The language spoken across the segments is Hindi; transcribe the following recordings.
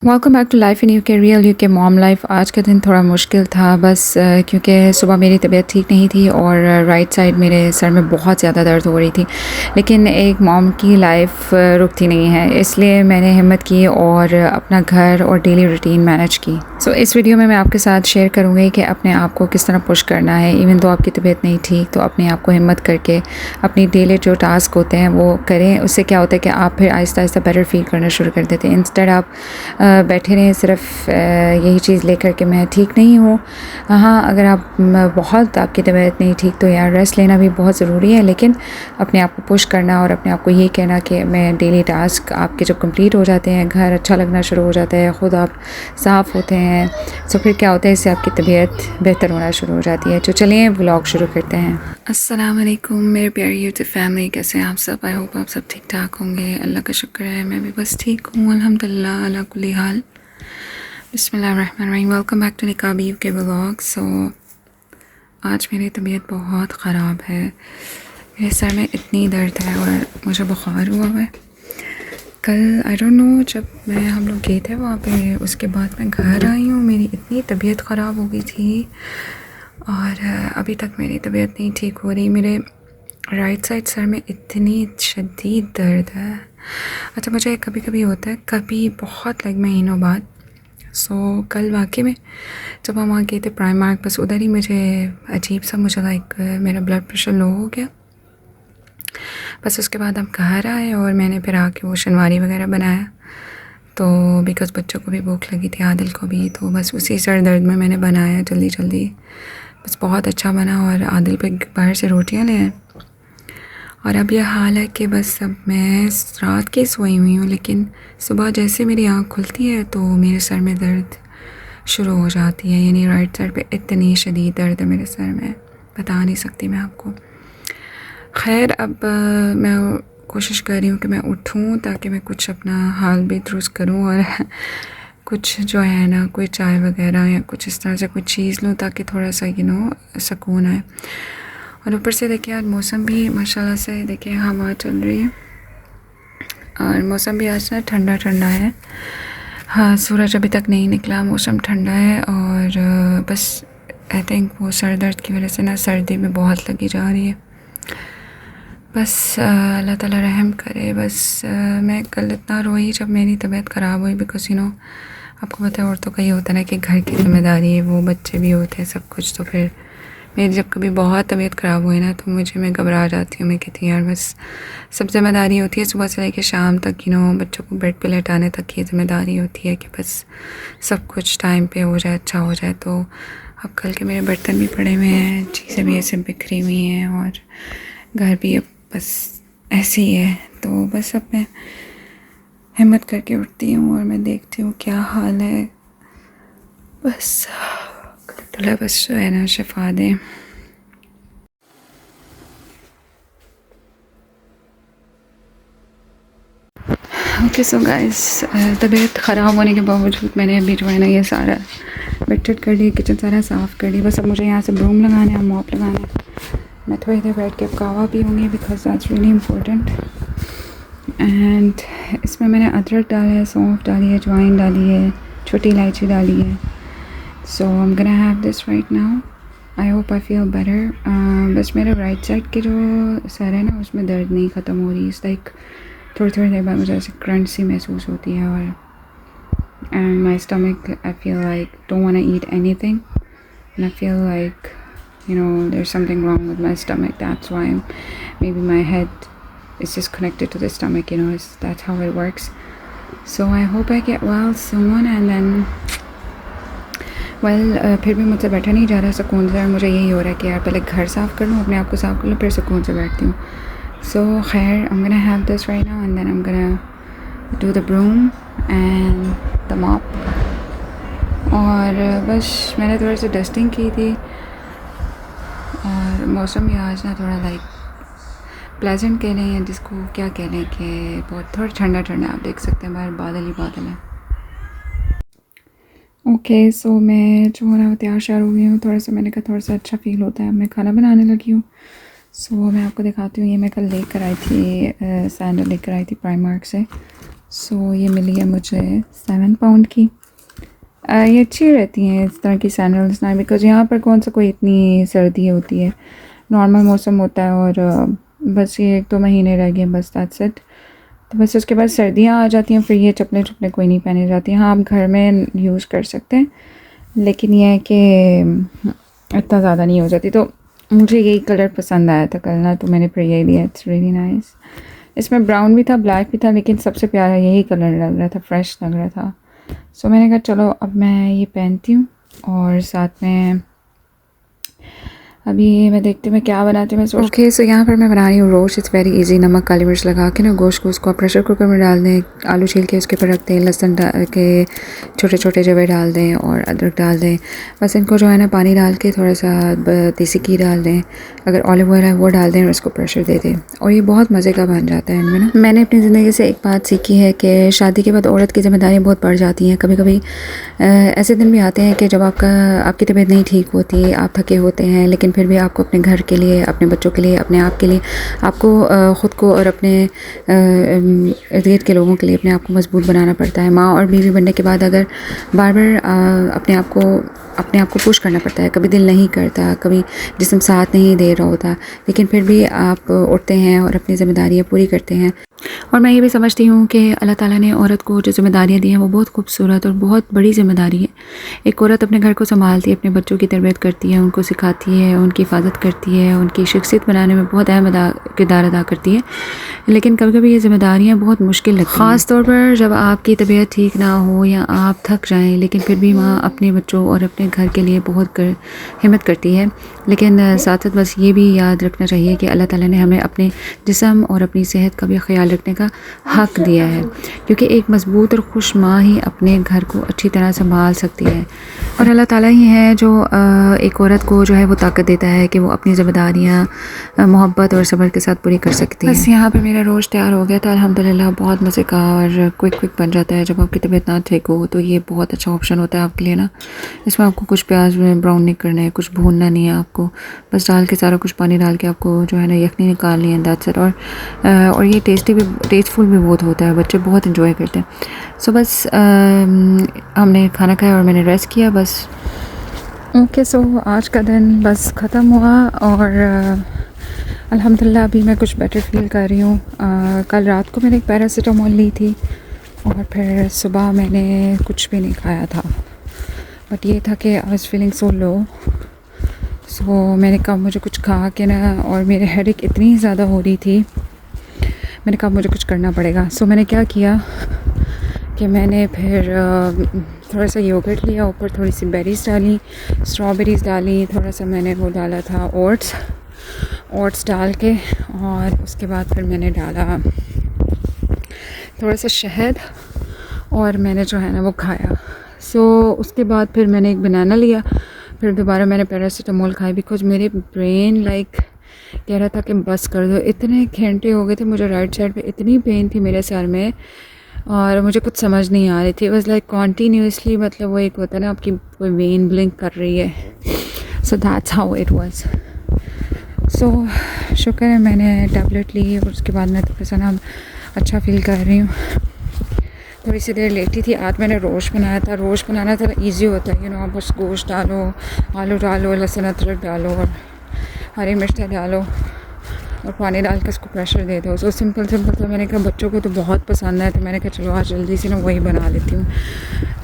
Welcome back to life in UK real UK mom life. आज का दिन थोड़ा मुश्किल था बस क्योंकि सुबह मेरी तबीयत ठीक नहीं थी और राइट साइड मेरे सर में बहुत ज़्यादा दर्द हो रही थी। लेकिन एक मॉम की लाइफ रुकती नहीं है, इसलिए मैंने हिम्मत की और अपना घर और डेली रूटीन मैनेज की। सो इस वीडियो में मैं आपके साथ शेयर करूँगी कि अपने आप को किस तरह पुश करना है। इवन तो आपकी तबीयत नहीं ठीक तो अपने आप को हिम्मत करके अपनी डेली जो टास्क होते हैं वो करें। उससे क्या होता है कि आप फिर आहिस्ता आहिस्ता बेटर फील करना शुरू कर देते हैं। इंस्टेड आप बैठे रहें सिर्फ यही चीज़ लेकर के मैं ठीक नहीं हूँ। हाँ, अगर आप बहुत आपकी तबीयत नहीं ठीक तो यार रेस्ट लेना भी बहुत ज़रूरी है, लेकिन अपने आप को पुश करना और अपने आप को ये कहना कि मैं डेली टास्क आपके जब कंप्लीट हो जाते हैं, घर अच्छा लगना शुरू हो जाता है, ख़ुद आप साफ़ होते हैं, तो फिर क्या होता है, इससे आपकी तबीयत बेहतर होना शुरू हो जाती है। तो चलिए व्लॉग शुरू करते हैं। अस्सलाम वालेकुम मेरे प्यारी यूट्यूब फैमिली, कैसे हैं आप सब? आई होप आप सब ठीक ठाक होंगे। अल्लाह का शुक्र है मैं भी बस ठीक हूँ अल्हम्दुलिल्लाह अला कुल्ली हाल। बिस्मिल्लाहिर्रहमानिर्रहीम। वेलकम बैक टू निकाबी के व्लॉग। सो आज मेरी तबीयत बहुत ख़राब है, मेरे सर में इतनी दर्द है और मुझे बुखार हुआ है। कल आई डोंट नो जब हम लोग गए थे वहाँ पे, उसके बाद मैं घर आई हूँ, मेरी इतनी तबीयत ख़राब हो गई थी और अभी तक मेरी तबीयत नहीं ठीक हो रही। मेरे राइट साइड सर में इतनी शदीद दर्द है। अच्छा, मुझे कभी कभी होता है, कभी बहुत महीनों बाद। सो कल वाकई में जब हम वहाँ गए थे प्राइमार्क, बस उधर ही मुझे अजीब सा मुझे मेरा ब्लड प्रेशर लो हो गया। बस उसके बाद हम घर आए और मैंने फिर आके वो शनवारी वगैरह बनाया, तो बिकॉज़ बच्चों को भी भूख लगी थी, आदिल को भी, तो बस उसी सर दर्द में मैंने बनाया जल्दी जल्दी। बस बहुत अच्छा बना और आदिल पे बाहर से रोटियां ले आए। और अब यह हाल है कि बस अब मैं रात की सोई हुई हूँ, लेकिन सुबह जैसे मेरी आँख खुलती है तो मेरे सर में दर्द शुरू हो जाती है। यानी राइट साइड पे इतनी शदीद दर्द है मेरे सर में, बता नहीं सकती मैं आपको। खैर, अब मैं कोशिश कर रही हूँ कि मैं उठूँ ताकि मैं कुछ अपना हाल भी दुरुस्त करूँ और कुछ जो है ना, कोई चाय वगैरह या कुछ इस तरह से कुछ चीज़ लूँ ताकि थोड़ा सा सुकून आए। और ऊपर से देखिए आज मौसम भी माशाल्लाह से, देखिए हवा चल रही है और मौसम भी आज ना ठंडा ठंडा है। हाँ, सूरज अभी तक नहीं निकला, मौसम ठंडा है और बस आई थिंक वो सर दर्द की वजह से ना सर्दी भी बहुत लगी जा रही है। बस अल्लाह ताला रहम करे। बस मैं कल इतना रोई जब मेरी तबीयत ख़राब हुई, बिकॉज़ आपको पता है औरतों का ये होता है ना कि घर की ज़िम्मेदारी है, वो बच्चे भी होते हैं सब कुछ। तो फिर मेरी जब कभी बहुत तबीयत ख़राब हुई ना तो मैं घबरा जाती हूँ। मैं कहती हूँ यार बस सब ज़िम्मेदारी होती है, सुबह से लेकर शाम तक बच्चों को बेड पे लेटाने तक ये ज़िम्मेदारी होती है कि बस सब कुछ टाइम पे हो जाए, अच्छा हो जाए। तो अब कल के मेरे बर्तन भी पड़े हुए हैं, चीज़ें भी ऐसे बिखरी हुई हैं और घर भी अब बस ऐसे ही है। तो बस अब मैं हिम्मत करके उठती हूँ और मैं देखती हूँ क्या हाल है। बस अल्लाह बस जो है ना शिफा दे। ओके सो गाइस, तबीयत ख़राब होने के बावजूद मैंने अभी जो है ना ये सारा बेड कर दी, किचन सारा साफ़ कर दी। बस अब मुझे यहाँ से ब्रूम लगाना है, मॉप लगाना है। मैं थोड़ी देर बैठ के कहवा पीऊँगी because that's really important. And इसमें मैंने अदरक डाला है, सौंफ डाली है, अजवाइन डाली है, छोटी इलायची डाली है। So I am gonna have this right now. I hope I feel better. बस मेरे राइट साइड के जो सर है ना उसमें दर्द नहीं ख़त्म हो रही। इस थोड़ी देर बाद मुझे ऐसे क्रंच सी महसूस होती है और and my stomach, I feel like don't want to eat anything and I feel like there's something wrong with my stomach. That's why maybe my head is just connected to the stomach, that's how it works. So I hope I get well soon and then फिर भी मुझसे बैठा नहीं जा रहा सुकून से। मुझे यही हो रहा है कि यार पहले घर साफ़ कर लूँ, अपने आप को साफ़ कर लूँ, फिर सुकून से बैठती हूँ। So खैर, I'm gonna have this right now and then I'm gonna do the broom and the mop. और बस मैंने थोड़ी सी डस्टिंग की थी और मौसम भी आज ना थोड़ा प्लेजेंट कह लें या जिसको क्या कह लें कि बहुत थोड़ा ठंडा ठंडा, आप देख सकते हैं बाहर बादल ही बादल है। ओके सो मैं जो है ना तैयार श्यार हो गई हूँ, थोड़ा सा मैंने कहा थोड़ा सा अच्छा फील होता है, मैं खाना बनाने लगी हूँ। सो मैं आपको दिखाती हूँ, ये मैं कल लेकर आई थी, सैंडल लेकर आई थी प्राइमार्क से सो ये मिली है मुझे 7 पाउंड की। ये अच्छी रहती हैं इस तरह की सैंडल्स ना, बिकॉज़ यहाँ पर कौन सा कोई इतनी सर्दी होती है, नॉर्मल मौसम होता है और बस ये 1-2 महीने रह गए बस, दैट्स इट। तो बस उसके बाद सर्दियाँ आ जाती हैं, फिर ये चप्पलें कोई नहीं पहनी जाती हैं। हाँ, आप घर में यूज़ कर सकते हैं, लेकिन यह है कि इतना ज़्यादा नहीं हो जाती। तो मुझे यही कलर पसंद आया था कल ना, तो मैंने फिर यही लिया। It's really nice. इसमें ब्राउन भी था, ब्लैक भी था, लेकिन सबसे प्यारा यही कलर लग रहा था, फ्रेश लग रहा था। सो मैंने कहा चलो अब मैं ये पहनती हूँ, और साथ में अभी मैं देखती हूँ मैं क्या बनाती हूँ। मैं ओके, सो यहाँ पर मैं बना रही हूँ रोस्ट। It's very easy. नमक काली मिर्च लगा के ना गोश्त को उसको प्रेशर कुकर में डाल दें, आलू छील के उसके ऊपर रख दें, लहसुन डाल के छोटे छोटे जवे डाल दें और अदरक डाल दें। बस इनको जो है ना पानी डाल के थोड़ा सा देसी घी डाल दें, अगर ऑलिव ऑयल है वो डाल दें और इसको प्रेशर दे दें, और ये बहुत मज़े का बन जाता है इनमें ना। मैंने अपनी ज़िंदगी से एक बात सीखी है कि शादी के बाद औरत की ज़िम्मेदारियाँ बहुत बढ़ जाती हैं। कभी कभी ऐसे दिन भी आते हैं कि जब आपकी तबीयत नहीं ठीक होती, आप थके होते हैं, लेकिन फिर भी आपको अपने घर के लिए, अपने बच्चों के लिए, अपने आप के लिए, आपको ख़ुद को और अपने इर्द गिर्द के लोगों के लिए अपने आप को मजबूत बनाना पड़ता है। माँ और बीवी बनने के बाद अगर बार बार अपने आप को पुश करना पड़ता है, कभी दिल नहीं करता, कभी जिस्म साथ नहीं दे रहा होता, लेकिन फिर भी आप उठते हैं और अपनी ज़िम्मेदारियाँ पूरी करते हैं। और मैं ये भी समझती हूँ कि अल्लाह ताला ने औरत को जो ज़िम्मेदारियाँ दी हैं वो बहुत खूबसूरत और बहुत बड़ी ज़िम्मेदारी है। एक औरत अपने घर को संभालती है, अपने बच्चों की तरबियत करती है, उनको सिखाती है, उनकी हिफाजत करती है, उनकी शख्सियत बनाने में बहुत अहम किरदार अदा करती है। लेकिन कभी कभी ये ज़िम्मेदारियाँ बहुत मुश्किल लगती हैं, ख़ास तौर पर जब आपकी तबीयत ठीक ना हो या आप थक जाएँ, लेकिन फिर भी माँ अपने बच्चों और अपने घर के लिए बहुत हिम्मत करती है। लेकिन साथ साथ बस ये भी याद रखना चाहिए कि अल्लाह ताला ने हमें अपने जिस्म और अपनी सेहत का भी ख्याल रखने का हक़ दिया है, क्योंकि एक मज़बूत और खुश माँ ही अपने घर को अच्छी तरह संभाल सकती है। और अल्लाह ताला ही है जो एक औरत को जो है वो ताकत देता है कि वो अपनी ज़िम्मेदारियाँ मोहब्बत और सब्र के साथ पूरी कर सकती है। बस यहाँ पे मेरा रोस्ट तैयार हो गया था अल्हम्दुलिल्लाह। बहुत मज़े का और क्विक बन जाता है। जब आपकी तबीयत ना ठीक हो तो ये बहुत अच्छा ऑप्शन होता है आपके लिए ना। इसमें आपको कुछ प्याज ब्राउन नहीं करना है, कुछ भूनना नहीं है आपको, बस डाल के सारा कुछ पानी डाल के आपको जो है ना यखनी निकालनी है, दैट्स इट। और ये टेस्टफुल भी बहुत होता है, बच्चे बहुत इंजॉय करते हैं। सो बस हमने खाना खाया और मैंने रेस्ट किया बस। ओके, सो आज का दिन बस ख़त्म हुआ और अल्हम्दुलिल्लाह अभी मैं कुछ बेटर फील कर रही हूँ। कल रात को मैंने एक पैरासीटामोल ली थी और फिर सुबह मैंने कुछ भी नहीं खाया था, बट ये था कि आई वाज फीलिंग सो लो। सो मैंने कहा मुझे कुछ खा के ना, और मेरे हेडेक इतनी ज़्यादा हो रही थी, मैंने कहा मुझे कुछ करना पड़ेगा। सो मैंने क्या किया कि मैंने फिर थोड़ा सा योगर्ट लिया, ऊपर थोड़ी सी बेरीज़ डाली, स्ट्रॉबेरीज़ डाली, थोड़ा सा मैंने वो डाला था ओट्स डाल के, और उसके बाद फिर मैंने डाला थोड़ा सा शहद और मैंने जो है ना वो खाया। सो उसके बाद फिर मैंने एक बनाना लिया, फिर दोबारा मैंने पैरासीटामोल खाई, बिकॉज मेरे ब्रेन कह रहा था कि बस कर दो। इतने घंटे हो गए थे, मुझे राइट साइड पे इतनी पेन थी मेरे सर में और मुझे कुछ समझ नहीं आ रही थी। बस कॉन्टीन्यूसली, मतलब वो एक होता है ना आपकी कोई वेन ब्लिंक कर रही है। So that's how it was. So शुक्र है मैंने टैबलेट ली और उसके बाद मैं थोड़ा सा ना अच्छा फील कर रही हूँ। थोड़ी सी देर लेटी थी। आज मैंने रोस्ट बनाया था। रोस्ट बनाना थोड़ा इजी होता है, आप बस गोश्त डालो, आलू डालो, लहसुन अदरक डालो और हरी मिर्च डालो और पानी डाल के उसको प्रेशर दे दो। सो सिंपल तो मैंने कहा बच्चों को तो बहुत पसंद है, तो मैंने कहा चलो आज जल्दी से ना वही बना लेती हूँ।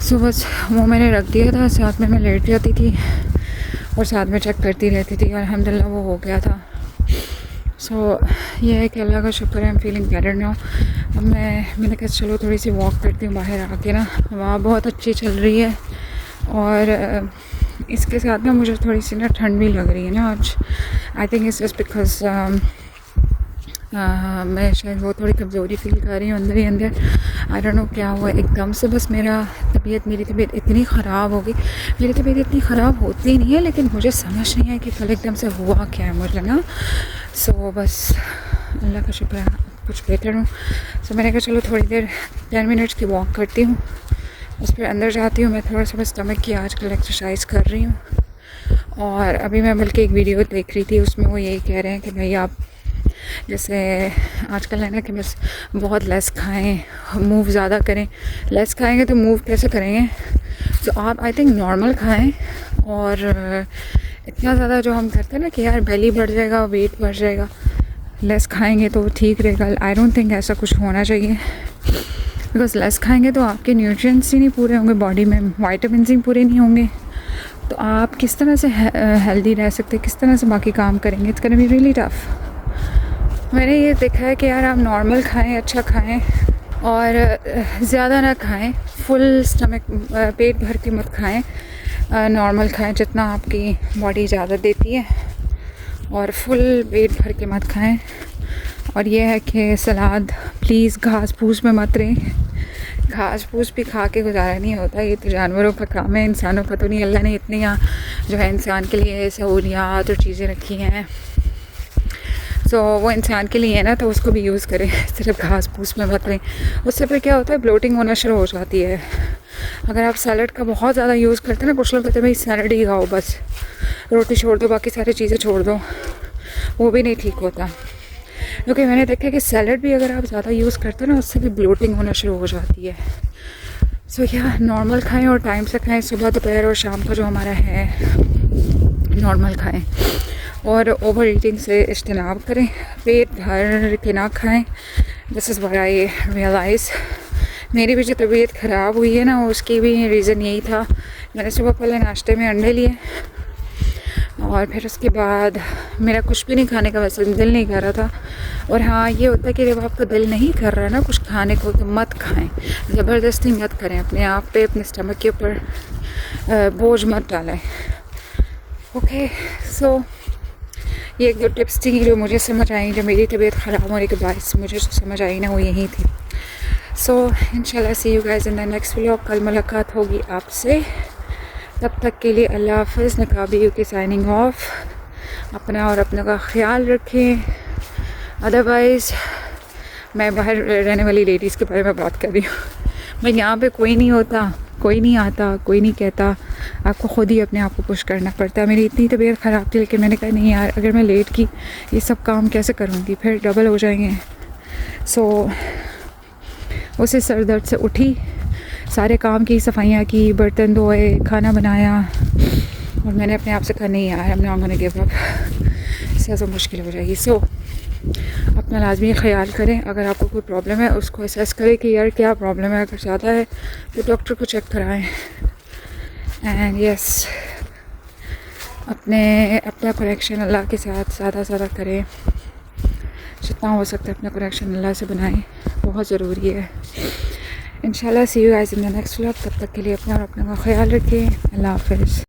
सो बस वो मैंने रख दिया था, साथ में मैं लेट जाती थी और साथ में चेक करती रहती थी और अल्हम्दुलिल्लाह वो हो गया था। सो ये है कि अल्लाह का शुक्र है, I am feeling better now. अब मैंने कहा चलो थोड़ी सी वॉक करती हूँ बाहर आके ना, हवा बहुत अच्छी चल रही है और इसके साथ ना मुझे थोड़ी सी ना ठंड भी लग रही है ना आज। I think it's just because मैं शायद वो थोड़ी कमज़ोरी फील कर रही हूँ अंदर ही अंदर। आई डोंट नो क्या हुआ एकदम से, बस मेरी तबीयत इतनी ख़राब हो गई। मेरी तबीयत इतनी ख़राब होती नहीं है, लेकिन मुझे समझ नहीं है कि कल एकदम से हुआ क्या है मुझे ना। सो बस अल्लाह का शुक्र है कुछ बेहतर हूँ। सो मैंने कहा चलो थोड़ी देर 10 मिनट्स की वॉक करती हूँ, बस फिर अंदर जाती हूँ। मैं थोड़ा सा बस स्टमक की आजकल एक्सरसाइज कर रही हूँ। और अभी मैं बल्कि एक वीडियो देख रही थी, उसमें वो यही कह रहे हैं कि भाई आप जैसे आजकल है ना कि बस बहुत लेस खाएं, मूव ज़्यादा करें। लेस खाएंगे तो मूव कैसे करेंगे? तो आप आई थिंक नॉर्मल खाएं। और इतना ज़्यादा जो हम करते हैं ना कि यार बेली बढ़ जाएगा, वेट बढ़ जाएगा, लेस खाएंगे तो ठीक रहेगा, आई डोंट थिंक ऐसा कुछ होना चाहिए। बिकॉज लेस खाएंगे तो आपके न्यूट्रिएंट्स ही नहीं पूरे होंगे बॉडी में, वाइटामिन ही पूरे नहीं होंगे, तो आप किस तरह से हेल्दी रह सकते, किस तरह से बाकी काम करेंगे? It's gonna be really tough. मैंने ये देखा है कि यार आप नॉर्मल खाएं, अच्छा खाएं और ज़्यादा ना खाएं, फुल स्टमक पेट भर के मत खाएं, नॉर्मल खाएं जितना आपकी बॉडी इजाज़त देती है, और फुल पेट भर के मत खाएं। और ये है कि सलाद प्लीज़ घास फूस में मत रहें। घास फूस भी खा के गुजारा नहीं होता, ये तो जानवरों का काम है, इंसानों का तो नहीं। अल्लाह ने इतनी यहाँ जो है इंसान के लिए सहूलियात और चीज़ें रखी हैं, सो वो इंसान के लिए है ना, तो उसको भी यूज़ करें, सिर्फ घास फूस में मत रहें। उससे फिर क्या होता है, ब्लोटिंग होना शुरू हो जाती है। अगर आप सैलड का बहुत ज़्यादा यूज़ करते हैं ना, कुछ लोग कहते हैं भाई सैलड ही खाओ, बस रोटी छोड़ दो, बाकी सारी चीज़ें छोड़ दो, वो भी नहीं ठीक होता। क्योंकि मैंने देखा कि सैलड भी अगर आप ज़्यादा यूज़ करते हैं ना, उससे भी ब्लोटिंग होना शुरू हो जाती है। सो या नॉर्मल खाएं और टाइम से खाएं, सुबह दोपहर और शाम का जो हमारा है नॉर्मल खाएं, और ओवर ईटिंग से इज्तनाब करें, पेट भर के ना खाएं। This is what I realise. मेरी भी जो तबीयत ख़राब हुई है ना, उसकी भी रीज़न यही था। मैंने सुबह पहले नाश्ते में अंडे लिए, और फिर उसके बाद मेरा कुछ भी नहीं खाने का वैसे दिल नहीं कर रहा था। और हाँ, ये होता है कि जब आपका दिल नहीं कर रहा है ना कुछ खाने को, तो मत खाएं, ज़बरदस्ती मत करें अपने आप पे, अपने स्टमक के ऊपर बोझ मत डालें। ओके, सो ये एक दो टिप्स थी जो मुझे समझ आई, जो मेरी तबीयत ख़राब होने के बाद मुझे जो समझ आई ना, वो यही थी। सो इंशाल्लाह see you guys in the next vlog. कल मुलाकात होगी आपसे, तब तक के लिए अल्लाह हाफ़िज़। नकाबी की साइनिंग ऑफ। अपना और अपने का ख्याल रखें। अदरवाइज़ मैं बाहर रहने वाली लेडीज़ के बारे में बात कर रही हूँ। मैं यहाँ पे कोई नहीं होता, कोई नहीं आता, कोई नहीं कहता, आपको ख़ुद ही अपने आप को पुश करना पड़ता है। मेरी इतनी तबीयत ख़राब थी, लेकिन मैंने कहा नहीं यार, अगर मैं लेट की ये सब काम कैसे करूँगी, फिर डबल हो जाएंगे। सो उसे सर दर्द से उठी, सारे काम की, सफाइयाँ की, बर्तन धोए, खाना बनाया, और मैंने अपने आप से कहा नहीं यार, I am not gonna give up, इससे ज़्यादा मुश्किल हो जाएगी। सो अपना लाजमी ख्याल करें। अगर आपको कोई प्रॉब्लम है उसको असेस करें कि यार क्या प्रॉब्लम है। अगर ज़्यादा है तो डॉक्टर को चेक कराएं। एंड यस, अपना कनेक्शन अल्लाह के साथ ज़्यादा करें, जितना हो सकता है अपना कनेक्शन अल्लाह से बनाएं, बहुत ज़रूरी है। इंशाल्लाह see you guys in the next vlog. तब तक के लिए अपना और अपना का ख्याल रखें। अल्लाह हाफ़िज़।